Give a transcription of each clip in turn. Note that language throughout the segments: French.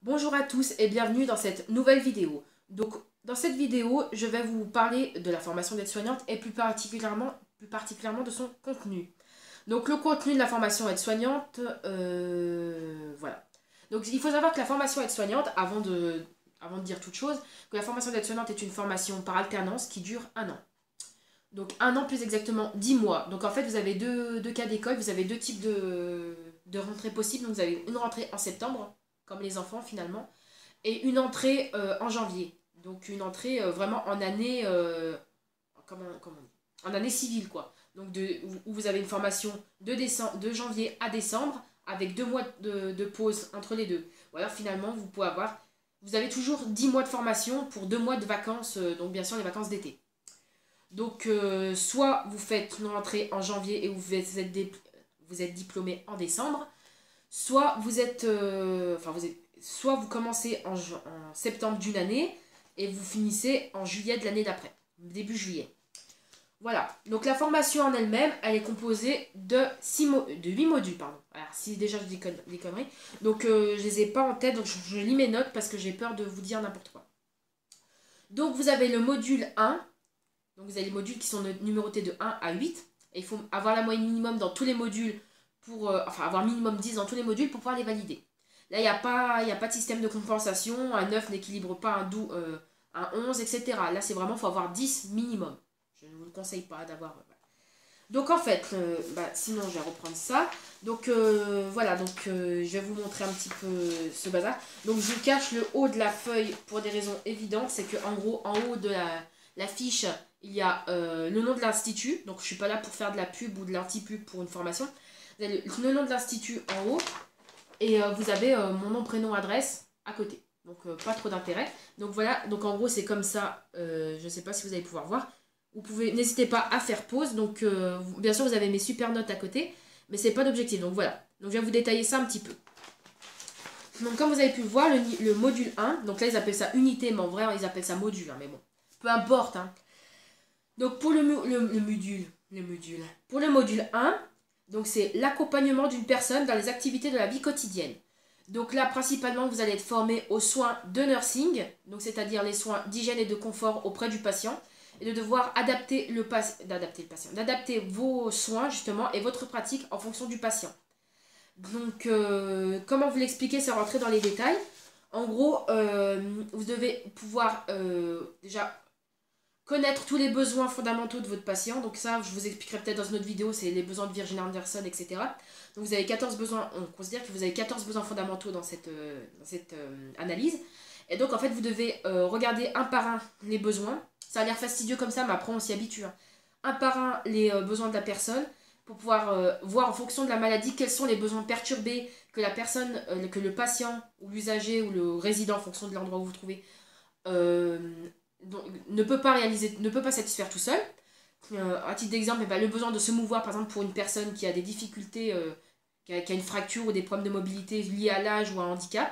Bonjour à tous et bienvenue dans cette nouvelle vidéo. Donc dans cette vidéo, je vais vous parler de la formation d'aide-soignante et plus particulièrement de son contenu. Donc le contenu de la formation aide-soignante, voilà. Donc il faut savoir que la formation aide-soignante, avant de dire toute chose, que la formation d'aide-soignante est une formation par alternance qui dure 1 an. Donc 1 an plus exactement 10 mois. Donc en fait vous avez deux cas d'école, vous avez deux types de rentrées possibles. Donc vous avez une rentrée en septembre, comme les enfants finalement, et une entrée en janvier. Donc une entrée vraiment en année, en année civile quoi. Donc où vous avez une formation de janvier à décembre avec 2 mois de pause entre les deux. Ou alors finalement vous avez toujours 10 mois de formation pour 2 mois de vacances, donc bien sûr les vacances d'été. Donc soit vous faites une rentrée en janvier et vous êtes diplômé en décembre, soit soit vous commencez en septembre d'une année et vous finissez en juillet de l'année d'après, début juillet. Voilà, donc la formation en elle-même, elle est composée de 8 modules, pardon. Alors, si déjà je dis des conneries, donc je les ai pas en tête, donc je lis mes notes parce que j'ai peur de vous dire n'importe quoi. Donc vous avez le module 1, donc vous avez les modules qui sont numérotés de 1 à 8, et il faut avoir la moyenne minimum dans tous les modules pour avoir minimum 10 dans tous les modules pour pouvoir les valider. Là, il n'y a pas de système de compensation, un 9 n'équilibre pas un 11, etc. Là, c'est vraiment, il faut avoir 10 minimum. Je ne vous le conseille pas d'avoir... Donc en fait, sinon je vais reprendre ça. Donc voilà, donc je vais vous montrer un petit peu ce bazar. Donc je vous cache le haut de la feuille pour des raisons évidentes. C'est qu'en gros, en haut de la fiche, il y a le nom de l'institut. Donc je ne suis pas là pour faire de la pub ou de l'anti-pub pour une formation. Vous avez le nom de l'institut en haut. Et vous avez mon nom, prénom, adresse à côté. Donc pas trop d'intérêt. Donc voilà, donc en gros c'est comme ça. Je ne sais pas si vous allez pouvoir voir. N'hésitez pas à faire pause. Donc bien sûr vous avez mes super notes à côté. Mais c'est pas d'objectif. Donc voilà. Donc je vais vous détailler ça un petit peu. Donc comme vous avez pu le voir, le module 1. Donc là ils appellent ça unité. Mais en vrai ils appellent ça module. Hein, mais bon. Peu importe. Hein. Donc pour le module. Pour le module 1. Donc c'est l'accompagnement d'une personne dans les activités de la vie quotidienne. Donc là, principalement, vous allez être formé aux soins de nursing, donc c'est-à-dire les soins d'hygiène et de confort auprès du patient, et de devoir adapter vos soins justement et votre pratique en fonction du patient. Donc, comment vous l'expliquer sans rentrer dans les détails? En gros, vous devez pouvoir déjà connaître tous les besoins fondamentaux de votre patient. Donc ça, je vous expliquerai peut-être dans une autre vidéo, c'est les besoins de Virginia Anderson, etc. Donc vous avez 14 besoins, on considère que vous avez 14 besoins fondamentaux dans cette analyse. Et donc en fait, vous devez regarder un par un les besoins. Ça a l'air fastidieux comme ça, mais après on s'y habitue. Hein. Un par un les besoins de la personne pour pouvoir voir en fonction de la maladie quels sont les besoins perturbés que la personne, que le patient ou l'usager ou le résident en fonction de l'endroit où vous vous trouvez donc, ne peut pas satisfaire tout seul. À titre d'exemple, le besoin de se mouvoir, par exemple, pour une personne qui a des difficultés, qui a une fracture ou des problèmes de mobilité liés à l'âge ou à un handicap,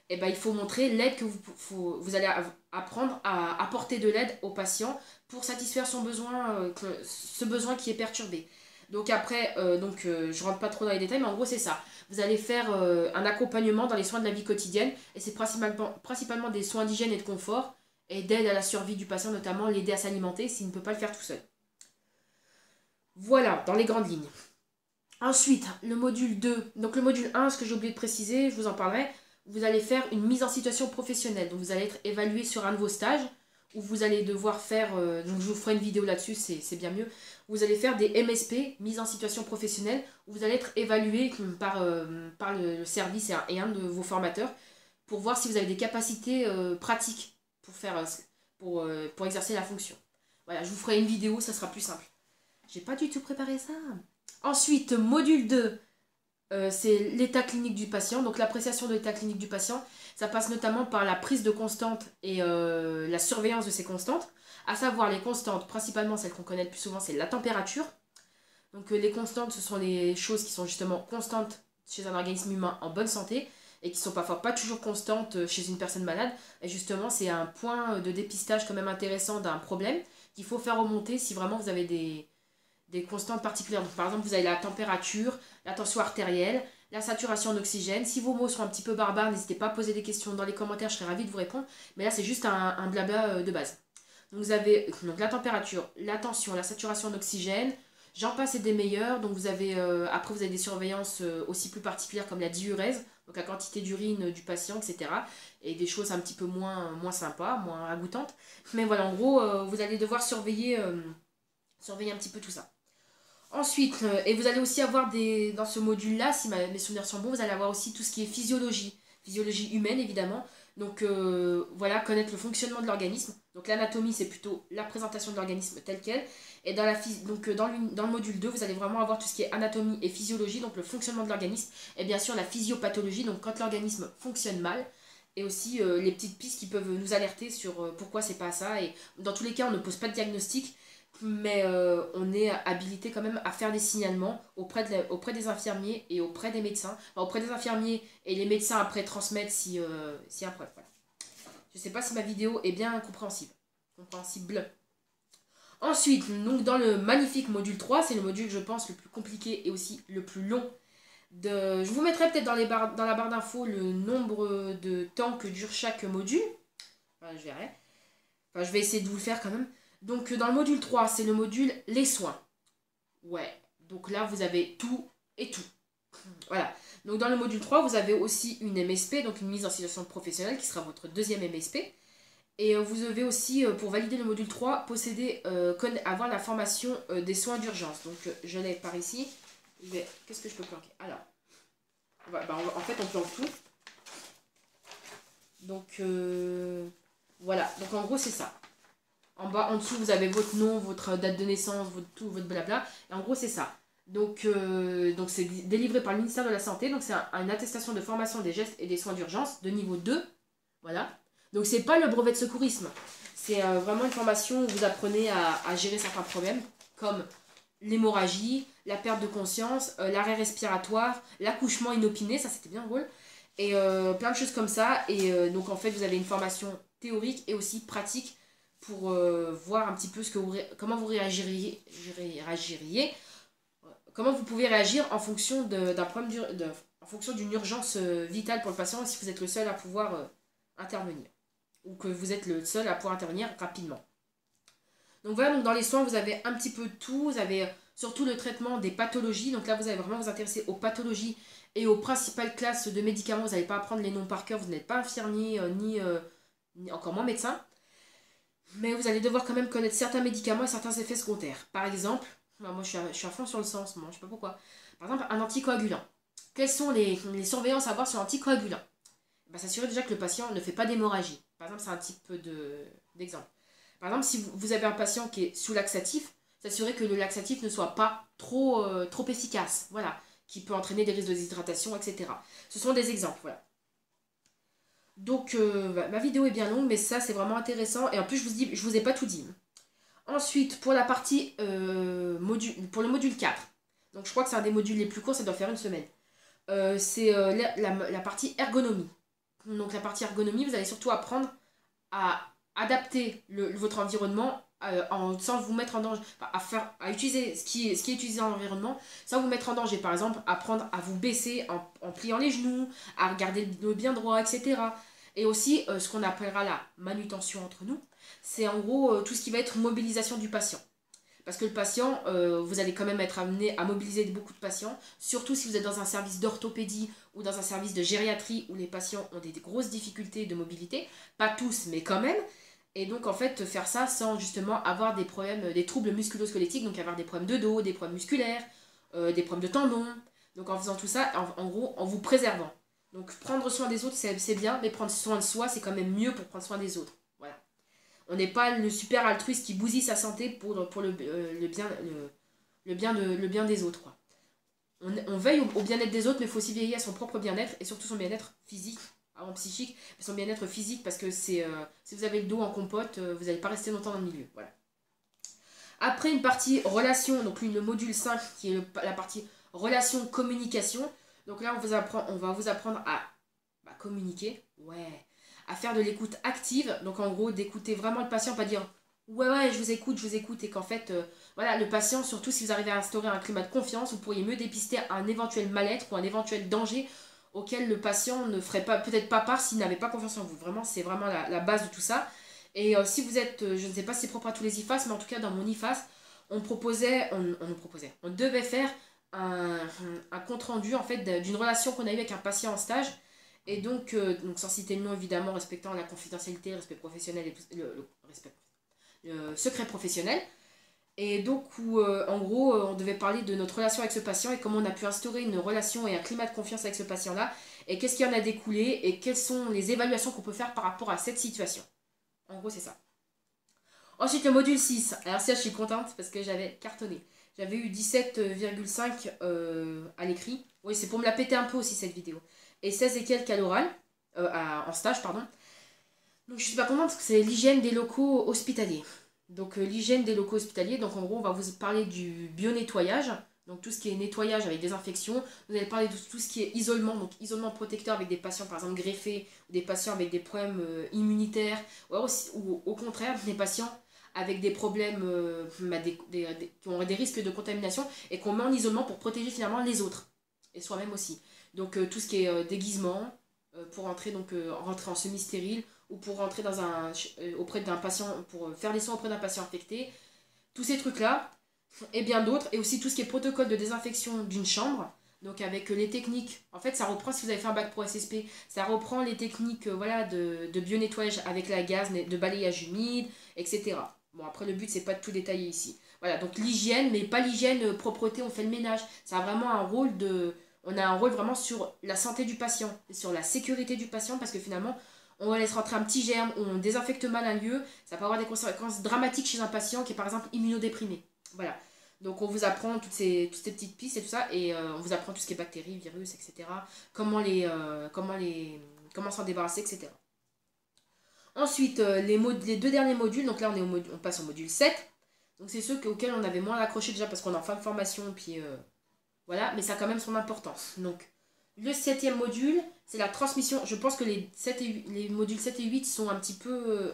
il faut montrer l'aide que vous allez apprendre à apporter de l'aide au patient pour satisfaire son besoin, ce besoin qui est perturbé. Donc après, je rentre pas trop dans les détails, mais en gros c'est ça. Vous allez faire un accompagnement dans les soins de la vie quotidienne, et c'est principalement des soins d'hygiène et de confort, et d'aide à la survie du patient, notamment l'aider à s'alimenter s'il ne peut pas le faire tout seul. Voilà, dans les grandes lignes. Ensuite, le module 2. Donc le module 1, ce que j'ai oublié de préciser, je vous en parlerai, vous allez faire une mise en situation professionnelle. Donc vous allez être évalué sur un de vos stages, où vous allez devoir faire, donc je vous ferai une vidéo là-dessus, c'est bien mieux. Vous allez faire des MSP, mise en situation professionnelle, où vous allez être évalué par le service et un de vos formateurs, pour voir si vous avez des capacités pratiques pour exercer la fonction. Voilà, je vous ferai une vidéo, ça sera plus simple. J'ai pas du tout préparé ça. Ensuite, module 2, c'est l'état clinique du patient. Donc l'appréciation de l'état clinique du patient, ça passe notamment par la prise de constantes et la surveillance de ces constantes. À savoir les constantes, principalement celles qu'on connaît le plus souvent, c'est la température. Donc les constantes, ce sont les choses qui sont justement constantes chez un organisme humain en bonne santé, et qui sont parfois pas toujours constantes chez une personne malade. Et justement, c'est un point de dépistage quand même intéressant d'un problème qu'il faut faire remonter si vraiment vous avez des constantes particulières. Donc, par exemple, vous avez la température, la tension artérielle, la saturation en oxygène. Si vos mots sont un petit peu barbares, n'hésitez pas à poser des questions dans les commentaires, je serai ravie de vous répondre. Mais là, c'est juste un blabla de base. Donc vous avez donc, la température, la tension, la saturation en oxygène. J'en passe et des meilleurs. Donc vous avez, après, vous avez des surveillances aussi plus particulières comme la diurèse, donc la quantité d'urine du patient, etc. Et des choses un petit peu moins sympas, moins ragoûtantes. Mais voilà, en gros, vous allez devoir surveiller un petit peu tout ça. Ensuite, et vous allez aussi avoir dans ce module-là, si mes souvenirs sont bons, vous allez avoir aussi tout ce qui est physiologie humaine évidemment. Donc voilà, connaître le fonctionnement de l'organisme. Donc l'anatomie, c'est plutôt la présentation de l'organisme tel quel. Et dans le module 2, vous allez vraiment avoir tout ce qui est anatomie et physiologie, donc le fonctionnement de l'organisme. Et bien sûr la physiopathologie, donc quand l'organisme fonctionne mal. Et aussi les petites pistes qui peuvent nous alerter sur pourquoi c'est pas ça. Et dans tous les cas, on ne pose pas de diagnostic, mais on est habilité quand même à faire des signalements auprès des infirmiers et auprès des médecins. Enfin, auprès des infirmiers et les médecins après transmettent si après. Voilà. Je ne sais pas si ma vidéo est bien compréhensible. Ensuite, donc dans le magnifique module 3, c'est le module, je pense, le plus compliqué et aussi le plus long. Je vous mettrai peut-être dans la barre d'infos le nombre de temps que dure chaque module. Enfin, je verrai. Enfin, je vais essayer de vous le faire quand même. Donc dans le module 3, c'est le module les soins. Ouais, donc là vous avez tout et tout. Voilà. Donc dans le module 3, vous avez aussi une MSP, donc une mise en situation professionnelle, qui sera votre deuxième MSP. Et vous devez aussi, pour valider le module 3, avoir la formation des soins d'urgence. Donc je l'ai par ici. Qu'est-ce que je peux planquer? Alors, en fait on planque tout. Donc voilà, donc en gros c'est ça. En bas, en dessous, vous avez votre nom, votre date de naissance, votre blabla. Et en gros, c'est ça. Donc c'est délivré par le ministère de la Santé. Donc, c'est une attestation de formation des gestes et des soins d'urgence de niveau 2. Voilà. Donc, c'est pas le brevet de secourisme. C'est vraiment une formation où vous apprenez à gérer certains problèmes, comme l'hémorragie, la perte de conscience, l'arrêt respiratoire, l'accouchement inopiné. Ça, c'était bien drôle. Et plein de choses comme ça. Et donc, en fait, vous avez une formation théorique et aussi pratique pour voir un petit peu comment vous réagiriez, comment vous pouvez réagir en fonction d'un problème en fonction d'une urgence vitale pour le patient, si vous êtes le seul à pouvoir intervenir ou que vous êtes le seul à pouvoir intervenir rapidement. Donc voilà, donc dans les soins, vous avez un petit peu de tout. Vous avez surtout le traitement des pathologies. Donc là, vous allez vraiment vous intéresser aux pathologies et aux principales classes de médicaments. Vous n'allez pas apprendre les noms par cœur, vous n'êtes pas infirmier ni encore moins médecin. Mais vous allez devoir quand même connaître certains médicaments et certains effets secondaires. Par exemple, moi je suis à fond sur le sens, moi, je sais pas pourquoi. Par exemple, un anticoagulant. Quelles sont les surveillances à avoir sur l'anticoagulant? S'assurer déjà que le patient ne fait pas d'hémorragie. Par exemple, c'est un petit peu d'exemple. Par exemple, si vous avez un patient qui est sous laxatif, s'assurer que le laxatif ne soit pas trop efficace. Voilà, qui peut entraîner des risques de déshydratation, etc. Ce sont des exemples, voilà. Donc ma vidéo est bien longue, mais ça c'est vraiment intéressant. Et en plus je vous ai pas tout dit. Ensuite, pour la partie pour le module 4. Donc je crois que c'est un des modules les plus courts, ça doit faire une semaine. C'est la partie ergonomie. Donc la partie ergonomie, vous allez surtout apprendre à adapter votre environnement sans vous mettre en danger, à utiliser ce qui est utilisé dans l'environnement sans vous mettre en danger. Par exemple, apprendre à vous baisser en pliant les genoux, à regarder le bien droit, etc. Et aussi, ce qu'on appellera la manutention entre nous, c'est en gros tout ce qui va être mobilisation du patient. Parce que le patient, vous allez quand même être amené à mobiliser beaucoup de patients, surtout si vous êtes dans un service d'orthopédie ou dans un service de gériatrie où les patients ont des grosses difficultés de mobilité. Pas tous, mais quand même. Et donc, en fait, faire ça sans justement avoir des problèmes, des troubles musculo-squelettiques, donc avoir des problèmes de dos, des problèmes musculaires, des problèmes de tendons. Donc, en faisant tout ça, en gros, en vous préservant. Donc, prendre soin des autres, c'est bien, mais prendre soin de soi, c'est quand même mieux pour prendre soin des autres. Voilà. On n'est pas le super altruiste qui bousille sa santé pour le bien des autres, quoi. On veille au bien-être des autres, mais il faut aussi veiller à son propre bien-être et surtout son bien-être physique, avant psychique, mais son bien-être physique parce que si vous avez le dos en compote, vous n'allez pas rester longtemps dans le milieu. Voilà. Après une partie relation, donc le module 5 qui est la partie relation communication. Donc là on va vous apprendre à communiquer, ouais, à faire de l'écoute active. Donc en gros d'écouter vraiment le patient, pas dire Ouais, je vous écoute, et qu'en fait, voilà, le patient, surtout si vous arrivez à instaurer un climat de confiance, vous pourriez mieux dépister un éventuel mal-être ou un éventuel danger auquel le patient ne ferait pas, peut-être pas part s'il n'avait pas confiance en vous. Vraiment, c'est vraiment la base de tout ça. Et si vous êtes, je ne sais pas si c'est propre à tous les IFAS, mais en tout cas dans mon IFAS, on nous proposait, on devait faire un, un compte-rendu en fait d'une relation qu'on a eue avec un patient en stage. Et donc sans citer le nom évidemment, respectant la confidentialité, le respect professionnel et le respect secret professionnel. Et donc, où, en gros, on devait parler de notre relation avec ce patient et comment on a pu instaurer une relation et un climat de confiance avec ce patient-là, et qu'est-ce qui en a découlé, et quelles sont les évaluations qu'on peut faire par rapport à cette situation. En gros, c'est ça. Ensuite, le module 6. Alors ça, je suis contente parce que j'avais cartonné. J'avais eu 17,5 à l'écrit. Oui, c'est pour me la péter un peu aussi, cette vidéo. Et 16 et quelques à l'oral, en stage, pardon. Donc je suis pas contente parce que c'est l'hygiène des locaux hospitaliers. Donc l'hygiène des locaux hospitaliers, donc en gros on va vous parler du bio-nettoyage, donc tout ce qui est nettoyage avec désinfection. Vous allez parler de tout ce qui est isolement, donc isolement protecteur avec des patients par exemple greffés, ou des patients avec des problèmes immunitaires, ou au contraire des patients avec des problèmes qui ont des risques de contamination et qu'on met en isolement pour protéger finalement les autres et soi-même aussi. Donc tout ce qui est déguisement pour rentrer en semi-stérile ou pour rentrer auprès d'un patient, pour faire les soins auprès d'un patient infecté, tous ces trucs-là, et bien d'autres, et aussi tout ce qui est protocole de désinfection d'une chambre, donc avec les techniques, en fait ça reprend, si vous avez fait un bac pro SSP, ça reprend les techniques voilà, de bio-nettoyage avec la gaz, de balayage humide, etc. Bon après le but c'est pas de tout détailler ici. Voilà, donc l'hygiène, mais pas l'hygiène propreté, on fait le ménage, ça a vraiment un rôle de... On a un rôle vraiment sur la santé du patient, sur la sécurité du patient, parce que finalement, on laisse rentrer un petit germe, on désinfecte mal un lieu, ça peut avoir des conséquences dramatiques chez un patient qui est par exemple immunodéprimé. Voilà. Donc on vous apprend toutes ces petites pistes et tout ça, et on vous apprend tout ce qui est bactéries, virus, etc. Comment s'en débarrasser, etc. Ensuite, les deux derniers modules, donc là on passe au module 7. Donc c'est ceux auxquels on avait moins accroché déjà parce qu'on est en fin de formation, puis voilà, mais ça a quand même son importance. Donc, le septième module, c'est la transmission. Je pense que les modules 7 et 8 sont un petit peu,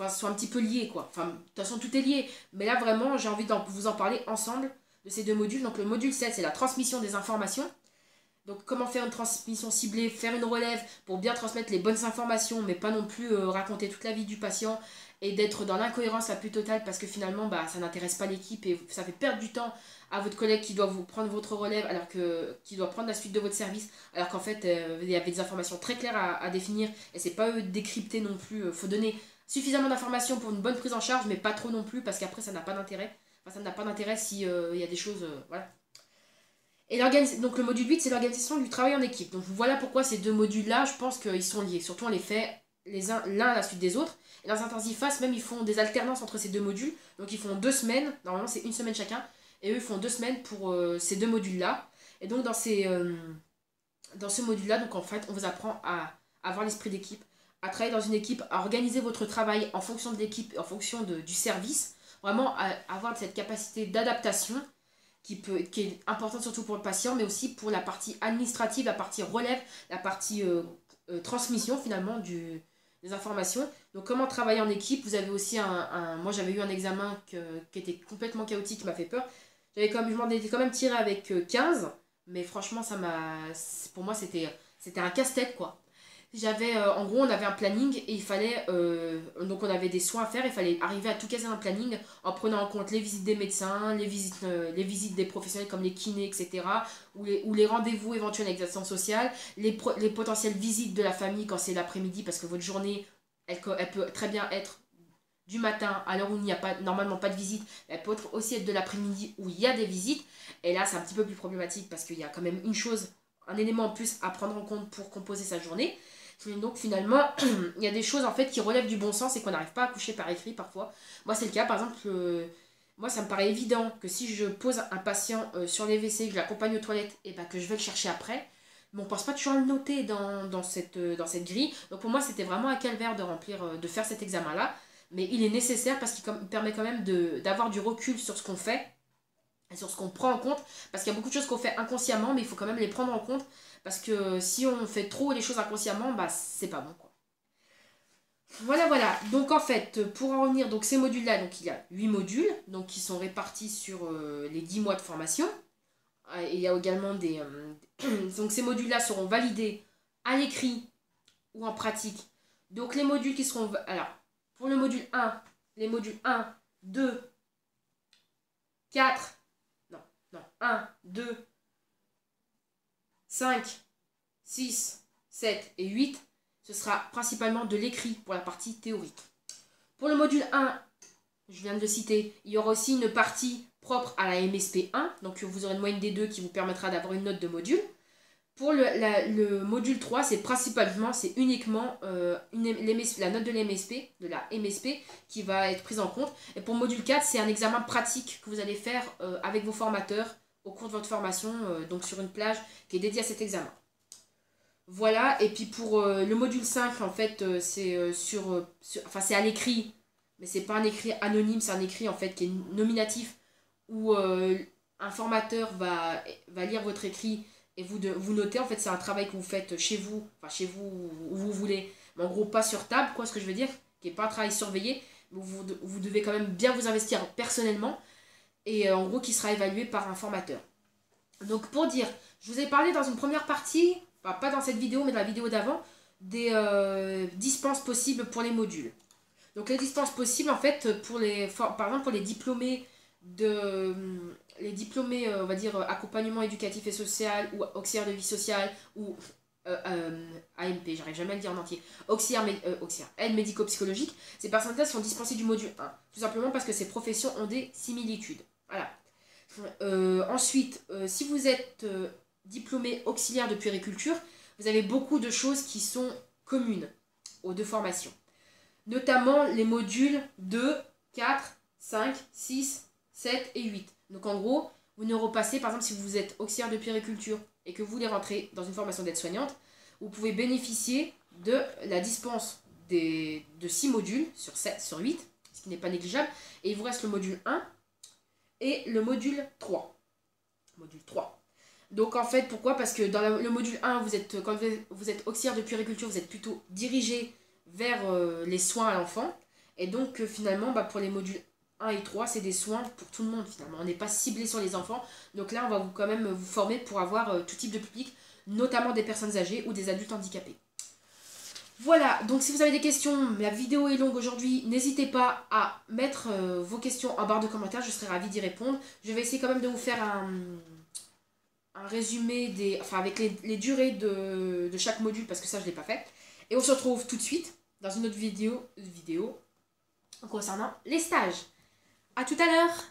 sont un petit peu liés, quoi. Enfin, de toute façon, tout est lié. Mais là, vraiment, j'ai envie de vous en parler ensemble de ces deux modules. Donc, le module 7, c'est la transmission des informations. Donc, comment faire une transmission ciblée, faire une relève pour bien transmettre les bonnes informations, mais pas non plus raconter toute la vie du patient et d'être dans l'incohérence la plus totale parce que finalement, bah, ça n'intéresse pas l'équipe et ça fait perdre du temps à votre collègue qui doit vous prendre votre relève, qui doit prendre la suite de votre service, alors qu'en fait, il y avait des informations très claires à définir et c'est pas eux décrypter non plus. Il faut donner suffisamment d'informations pour une bonne prise en charge, mais pas trop non plus parce qu'après, ça n'a pas d'intérêt. Enfin, ça n'a pas d'intérêt si il y a des choses. Voilà. Et donc le module 8, c'est l'organisation du travail en équipe. Donc voilà pourquoi ces deux modules-là, je pense qu'ils sont liés. Surtout on les fait l'un à la suite des autres. Et dans certains IFAS, même ils font des alternances entre ces deux modules. Donc ils font 2 semaines, normalement c'est une semaine chacun. Et eux ils font 2 semaines pour ces deux modules-là. Et donc dans ce module-là, donc en fait on vous apprend à avoir l'esprit d'équipe, à travailler dans une équipe, à organiser votre travail en fonction de l'équipe, en fonction du service. Vraiment à avoir cette capacité d'adaptation qui est importante surtout pour le patient, mais aussi pour la partie administrative, la partie relève, la partie transmission finalement des informations. Donc comment travailler en équipe, vous avez aussi moi j'avais eu un examen qui était complètement chaotique, qui m'a fait peur. Je m'en étais quand même tiré avec 15, mais franchement pour moi c'était un casse-tête quoi. En gros, on avait un planning et il fallait, donc on avait des soins à faire, il fallait arriver à tout caser dans le planning en prenant en compte les visites des médecins, les visites des professionnels comme les kinés, etc. Ou les rendez-vous éventuels avec l'assistance sociale, les potentielles visites de la famille quand c'est l'après-midi, parce que votre journée, elle peut très bien être du matin à l'heure où il n'y a pas, normalement pas de visite, elle peut aussi être de l'après-midi où il y a des visites, et là c'est un petit peu plus problématique parce qu'il y a quand même un élément en plus à prendre en compte pour composer sa journée. Et donc finalement, il y a des choses en fait qui relèvent du bon sens et qu'on n'arrive pas à coucher par écrit parfois. Moi c'est le cas, par exemple, moi ça me paraît évident que si je pose un patient sur les WC, que je l'accompagne aux toilettes et que je vais le chercher après, mais on ne pense pas toujours à le noter dans cette grille. Donc pour moi c'était vraiment un calvaire de faire cet examen-là. Mais il est nécessaire parce qu'il permet quand même d'avoir du recul sur ce qu'on fait et sur ce qu'on prend en compte. Parce qu'il y a beaucoup de choses qu'on fait inconsciemment, mais il faut quand même les prendre en compte. Parce que si on fait trop les choses inconsciemment, bah c'est pas bon quoi. Voilà, voilà. Donc en fait, pour en revenir, donc ces modules-là, donc il y a 8 modules, donc qui sont répartis sur les 10 mois de formation. Et il y a également des... donc ces modules-là seront validés à l'écrit ou en pratique. Donc les modules qui seront... Alors, pour le module 1, les modules 1, 2, 4, non, 1, 2, 5, 6, 7 et 8, ce sera principalement de l'écrit pour la partie théorique. Pour le module 1, je viens de le citer, il y aura aussi une partie propre à la MSP 1, donc vous aurez une moyenne des deux qui vous permettra d'avoir une note de module. Pour le module 3, c'est uniquement la note de la MSP qui va être prise en compte. Et pour le module 4, c'est un examen pratique que vous allez faire avec vos formateurs au cours de votre formation, donc sur une plage qui est dédiée à cet examen. Voilà, et puis pour le module 5, en fait, c'est à l'écrit, mais c'est pas un écrit anonyme, c'est un écrit en fait qui est nominatif, où un formateur va lire votre écrit et vous notez. En fait, c'est un travail que vous faites chez vous, où vous voulez, mais en gros pas sur table, quoi, ce que je veux dire, qui n'est pas un travail surveillé, mais vous devez quand même bien vous investir personnellement, et en gros qui sera évalué par un formateur. Donc pour dire, je vous ai parlé dans une première partie, enfin, pas dans cette vidéo mais dans la vidéo d'avant, des dispenses possibles pour les modules. Donc les dispenses possibles en fait par exemple pour les diplômés on va dire accompagnement éducatif et social ou auxiliaire de vie sociale ou AMP, j'arrive jamais à le dire en entier, aide médico-psychologique, ces personnes-là sont dispensées du module 1, tout simplement parce que ces professions ont des similitudes. Voilà. Ensuite, si vous êtes diplômé auxiliaire de puériculture, vous avez beaucoup de choses qui sont communes aux deux formations. Notamment les modules 2, 4, 5, 6, 7 et 8. Donc en gros, vous ne repassez, par exemple, si vous êtes auxiliaire de puériculture et que vous voulez rentrer dans une formation d'aide-soignante, vous pouvez bénéficier de la dispense de 6 modules sur 8, ce qui n'est pas négligeable. Et il vous reste le module 1 et le module 3. Donc en fait, pourquoi? Parce que dans le module 1, quand vous êtes auxiliaire de puériculture, vous êtes plutôt dirigé vers les soins à l'enfant. Et donc finalement, pour les modules 1 et 3, c'est des soins pour tout le monde finalement. On n'est pas ciblé sur les enfants. Donc là, on va quand même vous former pour avoir tout type de public, notamment des personnes âgées ou des adultes handicapés. Voilà, donc si vous avez des questions, la vidéo est longue aujourd'hui, n'hésitez pas à mettre vos questions en barre de commentaires, je serai ravie d'y répondre. Je vais essayer quand même de vous faire un résumé avec les durées de chaque module, parce que ça je ne l'ai pas fait. Et on se retrouve tout de suite dans une autre vidéo concernant les stages. A tout à l'heure!